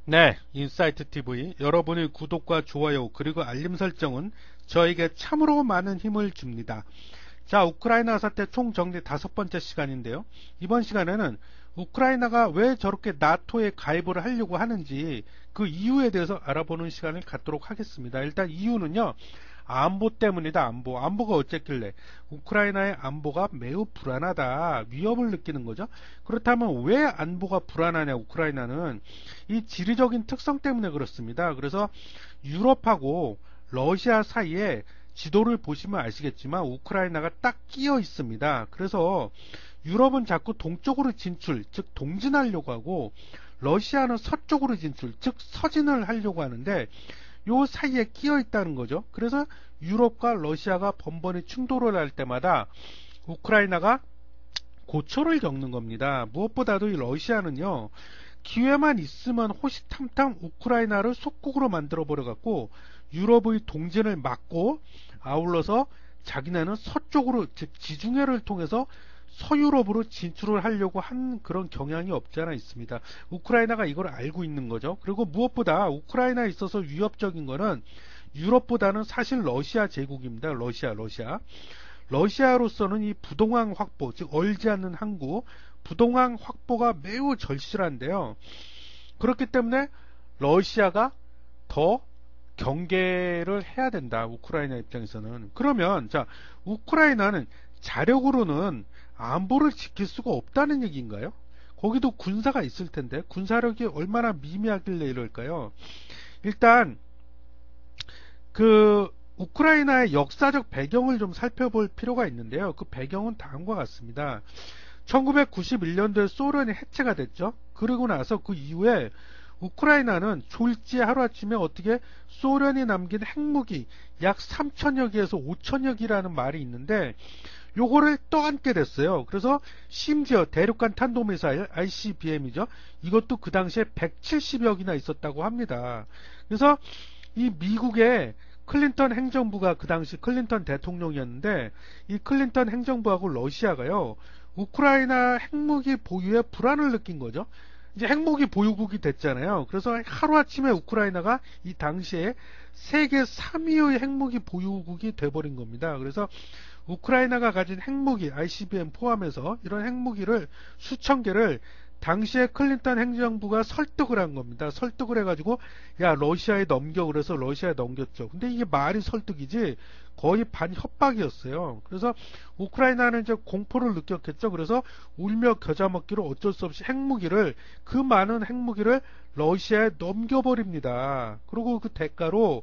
네, 인사이트 TV 여러분의 구독과 좋아요 그리고 알림 설정은 저에게 참으로 많은 힘을 줍니다. 자, 우크라이나 사태 총정리 5번째 시간인데요. 이번 시간에는 우크라이나가 왜 저렇게 나토에 가입을 하려고 하는지 그 이유에 대해서 알아보는 시간을 갖도록 하겠습니다. 일단 이유는요, 안보 때문이다. 안보가 어쨌길래 우크라이나의 안보가 매우 불안하다, 위협을 느끼는 거죠. 그렇다면 왜 안보가 불안하냐, 우크라이나는 이 지리적인 특성 때문에 그렇습니다. 그래서 유럽하고 러시아 사이에 지도를 보시면 아시겠지만 우크라이나가 딱 끼어 있습니다. 그래서 유럽은 자꾸 동쪽으로 진출, 즉 동진하려고 하고, 러시아는 서쪽으로 진출, 즉 서진을 하려고 하는데 요 사이에 끼어 있다는 거죠. 그래서 유럽과 러시아가 번번이 충돌을 할 때마다 우크라이나가 고초를 겪는 겁니다. 무엇보다도 이 러시아는요, 기회만 있으면 호시탐탐 우크라이나를 속국으로 만들어 버려 갖고 유럽의 동진을 막고, 아울러서 자기네는 서쪽으로, 즉 지중해를 통해서 서유럽으로 진출을 하려고 한 그런 경향이 없지 않아 있습니다. 우크라이나가 이걸 알고 있는 거죠. 그리고 무엇보다 우크라이나에 있어서 위협적인 거는 유럽보다는 사실 러시아 제국입니다. 러시아로서는 이 부동항 확보, 즉 얼지 않는 항구, 부동항 확보가 매우 절실한데요. 그렇기 때문에 러시아가 더 경계를 해야 된다, 우크라이나 입장에서는. 그러면 자, 우크라이나는 자력으로는 안보를 지킬 수가 없다는 얘기인가요? 거기도 군사가 있을 텐데 군사력이 얼마나 미미하길래 이럴까요? 일단 그 우크라이나의 역사적 배경을 좀 살펴볼 필요가 있는데요. 그 배경은 다음과 같습니다. 1991년도에 소련이 해체가 됐죠. 그러고 나서 그 이후에 우크라이나는 졸지에 하루아침에 어떻게 소련이 남긴 핵무기 약 3천여 개에서 5천여 기라는 말이 있는데 요거를 떠안게 됐어요. 그래서 심지어 대륙간 탄도미사일 ICBM이죠. 이것도 그 당시에 170여 기나 있었다고 합니다. 그래서 이 미국의 클린턴 행정부가, 그 당시 클린턴 대통령이었는데, 이 클린턴 행정부하고 러시아가요, 우크라이나 핵무기 보유에 불안을 느낀 거죠. 이제 핵무기 보유국이 됐잖아요. 그래서 하루아침에 우크라이나가 이 당시에 세계 3위의 핵무기 보유국이 돼버린 겁니다. 그래서 우크라이나가 가진 핵무기, ICBM 포함해서 이런 핵무기를 수천 개를 당시에 클린턴 행정부가 설득을 한 겁니다. 설득을 해가지고 야, 러시아에 넘겨, 그래서 러시아에 넘겼죠. 근데 이게 말이 설득이지 거의 반협박이었어요. 그래서 우크라이나는 이제 공포를 느꼈겠죠. 그래서 울며 겨자 먹기로 어쩔 수 없이 핵무기를, 그 많은 핵무기를 러시아에 넘겨버립니다. 그리고 그 대가로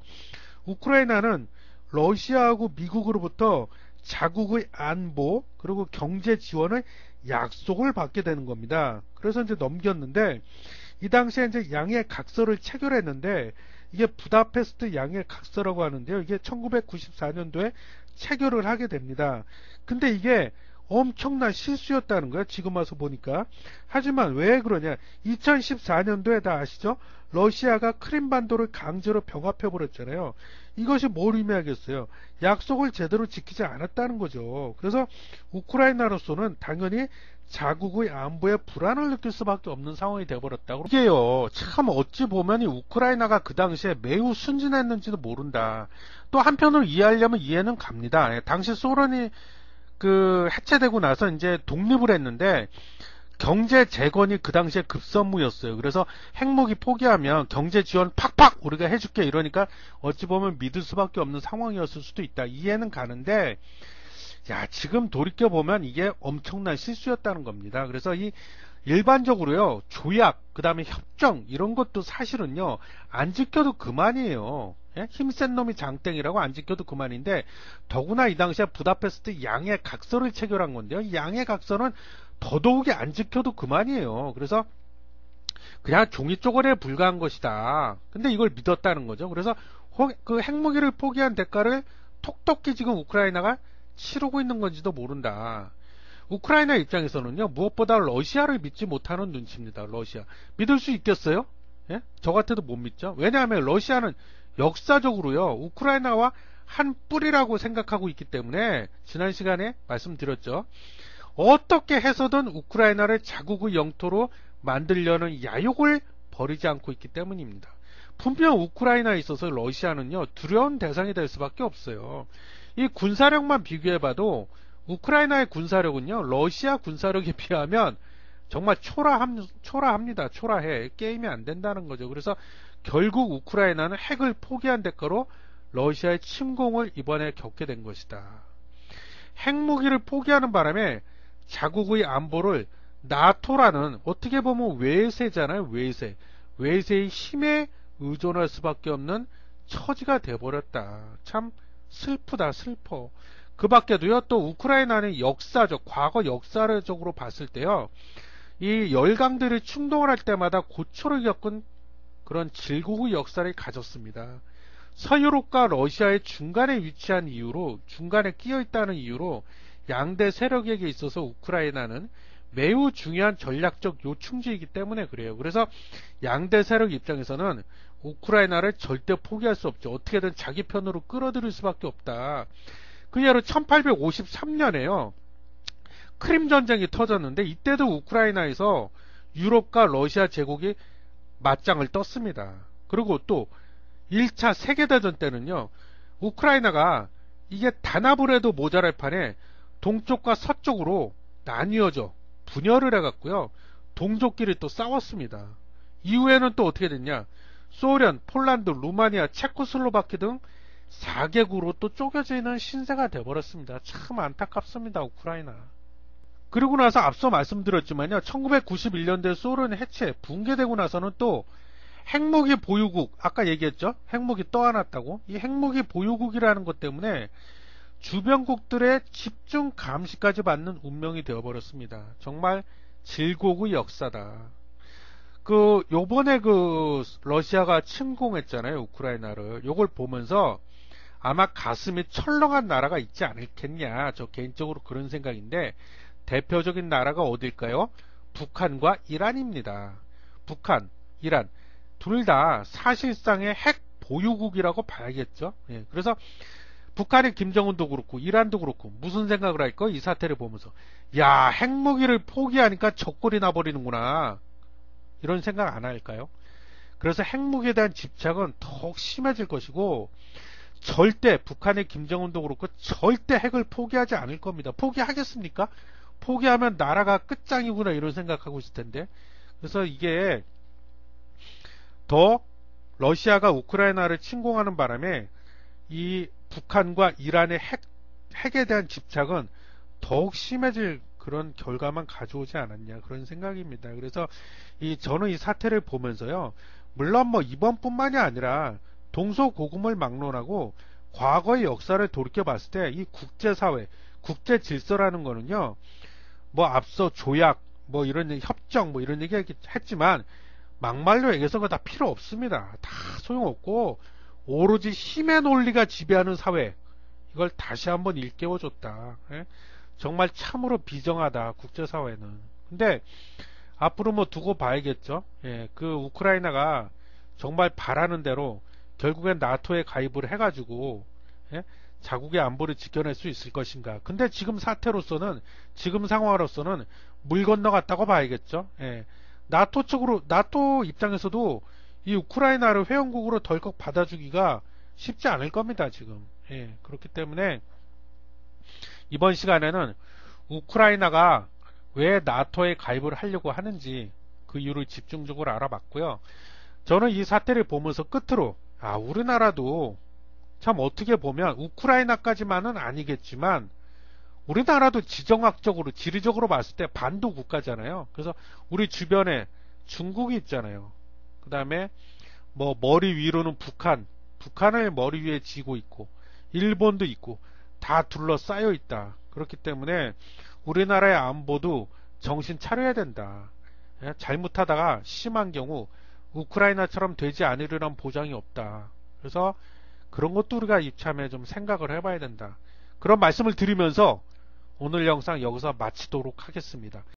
우크라이나는 러시아하고 미국으로부터 자국의 안보 그리고 경제 지원을 약속을 받게 되는 겁니다. 그래서 이제 넘겼는데, 이 당시에 이제 양해 각서를 체결했는데, 이게 부다페스트 양해 각서라고 하는데요. 이게 1994년도에 체결을 하게 됩니다. 근데 이게 엄청난 실수였다는 거예요, 지금 와서 보니까. 하지만 왜 그러냐, 2014년도에 다 아시죠? 러시아가 크림반도를 강제로 병합해버렸잖아요. 이것이 뭘 의미하겠어요? 약속을 제대로 지키지 않았다는 거죠. 그래서 우크라이나로서는 당연히 자국의 안보에 불안을 느낄 수밖에 없는 상황이 되어버렸다고. 이게요, 참 어찌 보면 이 우크라이나가 그 당시에 매우 순진했는지도 모른다. 또 한편으로 이해하려면 이해는 갑니다. 당시 소련이 그 해체되고 나서 이제 독립을 했는데 경제 재건이 그 당시에 급선무였어요. 그래서 핵무기 포기하면 경제 지원 팍팍 우리가 해줄게 이러니까 어찌 보면 믿을 수밖에 없는 상황이었을 수도 있다. 이해는 가는데, 야, 지금 돌이켜보면 이게 엄청난 실수였다는 겁니다. 그래서 이 일반적으로요, 조약, 그 다음에 협정 이런 것도 사실은요, 안 지켜도 그만이에요. 예? 힘센 놈이 장땡이라고 안 지켜도 그만인데, 더구나 이 당시에 부다페스트 양해 각서를 체결한 건데요. 이 양해 각서는 더더욱이 안 지켜도 그만이에요. 그래서 그냥 종이 쪼가리에 불과한 것이다. 근데 이걸 믿었다는 거죠. 그래서 그 핵무기를 포기한 대가를 톡톡히 지금 우크라이나가 치르고 있는 건지도 모른다. 우크라이나 입장에서는요, 무엇보다 러시아를 믿지 못하는 눈치입니다. 러시아. 믿을 수 있겠어요? 예? 저 같아도 못 믿죠. 왜냐하면 러시아는 역사적으로요, 우크라이나와 한 뿌리라고 생각하고 있기 때문에, 지난 시간에 말씀드렸죠. 어떻게 해서든 우크라이나를 자국의 영토로 만들려는 야욕을 버리지 않고 있기 때문입니다. 분명 우크라이나에 있어서 러시아는요, 두려운 대상이 될 수밖에 없어요. 이 군사력만 비교해봐도 우크라이나의 군사력은요, 러시아 군사력에 비하면 정말 초라합니다. 초라해. 게임이 안 된다는 거죠. 그래서 결국 우크라이나는 핵을 포기한 대가로 러시아의 침공을 이번에 겪게 된 것이다. 핵무기를 포기하는 바람에 자국의 안보를 나토라는 어떻게 보면 외세잖아요. 외세의 힘에 의존할 수밖에 없는 처지가 돼버렸다. 참 슬프다. 슬퍼. 그 밖에도요, 또 우크라이나는 역사적, 과거 역사적으로 봤을 때요, 이 열강들이 충동을 할 때마다 고초를 겪은 그런 질곡의 역사를 가졌습니다. 서유럽과 러시아의 중간에 위치한 이유로, 중간에 끼어 있다는 이유로 양대 세력에게 있어서 우크라이나는 매우 중요한 전략적 요충지이기 때문에 그래요. 그래서 양대 세력 입장에서는 우크라이나를 절대 포기할 수 없죠. 어떻게든 자기 편으로 끌어들일 수밖에 없다. 그 예로 1853년에요. 크림 전쟁이 터졌는데 이때도 우크라이나에서 유럽과 러시아 제국이 맞짱을 떴습니다. 그리고 또 1차 세계대전 때는요, 우크라이나가 이게 단합을 해도 모자랄 판에 동쪽과 서쪽으로 나뉘어져 분열을 해갔고요, 동족끼리 또 싸웠습니다. 이후에는 또 어떻게 됐냐, 소련, 폴란드, 루마니아, 체코슬로바키 등 4개국으로 또 쪼개지는 신세가 돼버렸습니다. 참 안타깝습니다. 우크라이나. 그리고 나서 앞서 말씀드렸지만요, 1991년도에 소련 해체, 붕괴되고 나서는 또 핵무기 보유국, 아까 얘기했죠? 핵무기 떠안았다고. 이 핵무기 보유국이라는 것 때문에 주변국들의 집중 감시까지 받는 운명이 되어버렸습니다. 정말 질곡의 역사다. 요번에 러시아가 침공했잖아요, 우크라이나를. 요걸 보면서 아마 가슴이 철렁한 나라가 있지 않겠냐. 저 개인적으로 그런 생각인데, 대표적인 나라가 어딜까요? 북한과 이란입니다. 북한, 이란. 둘 다 사실상의 핵 보유국이라고 봐야겠죠. 예, 그래서 북한의 김정은도 그렇고 이란도 그렇고 무슨 생각을 할까? 이 사태를 보면서 야, 핵무기를 포기하니까 적골이 나버리는구나, 이런 생각 안 할까요? 그래서 핵무기에 대한 집착은 더욱 심해질 것이고, 절대 북한의 김정은도 그렇고 절대 핵을 포기하지 않을 겁니다. 포기하겠습니까? 포기하면 나라가 끝장이구나, 이런 생각하고 있을 텐데. 그래서 이게 더 러시아가 우크라이나를 침공하는 바람에 이 북한과 이란의 핵에 대한 집착은 더욱 심해질 그런 결과만 가져오지 않았냐, 그런 생각입니다. 그래서 저는 이 사태를 보면서요, 물론 뭐 이번뿐만이 아니라 동서고금을 막론하고 과거의 역사를 돌이켜 봤을 때 이 국제사회, 국제 질서라는 거는요, 뭐 앞서 조약, 뭐 이런 협정, 뭐 이런 얘기 했지만 막말로 얘기해서 그거 다 필요 없습니다. 다 소용없고 오로지 힘의 논리가 지배하는 사회, 이걸 다시 한번 일깨워줬다. 예? 정말 참으로 비정하다, 국제사회는. 근데 앞으로 뭐 두고 봐야겠죠. 예, 우크라이나가 정말 바라는 대로 결국엔 나토에 가입을 해가지고, 예? 자국의 안보를 지켜낼 수 있을 것인가. 근데 지금 사태로서는, 지금 상황으로서는 물 건너갔다고 봐야겠죠. 예. 나토 입장에서도 이 우크라이나를 회원국으로 덜컥 받아주기가 쉽지 않을 겁니다, 지금. 예. 그렇기 때문에 이번 시간에는 우크라이나가 왜 나토에 가입을 하려고 하는지 그 이유를 집중적으로 알아봤고요. 저는 이 사태를 보면서 끝으로, 우리나라도 참 어떻게 보면 우크라이나까지만은 아니겠지만 우리나라도 지정학적으로, 지리적으로 봤을 때 반도 국가잖아요. 그래서 우리 주변에 중국이 있잖아요. 그 다음에 뭐 머리 위로는 북한을 머리 위에 지고 있고, 일본도 있고, 다 둘러싸여 있다. 그렇기 때문에 우리나라의 안보도 정신 차려야 된다. 잘못하다가 심한 경우 우크라이나처럼 되지 않으리란 보장이 없다. 그래서 그런 것도 우리가 이참에 좀 생각을 해봐야 된다. 그런 말씀을 드리면서 오늘 영상 여기서 마치도록 하겠습니다.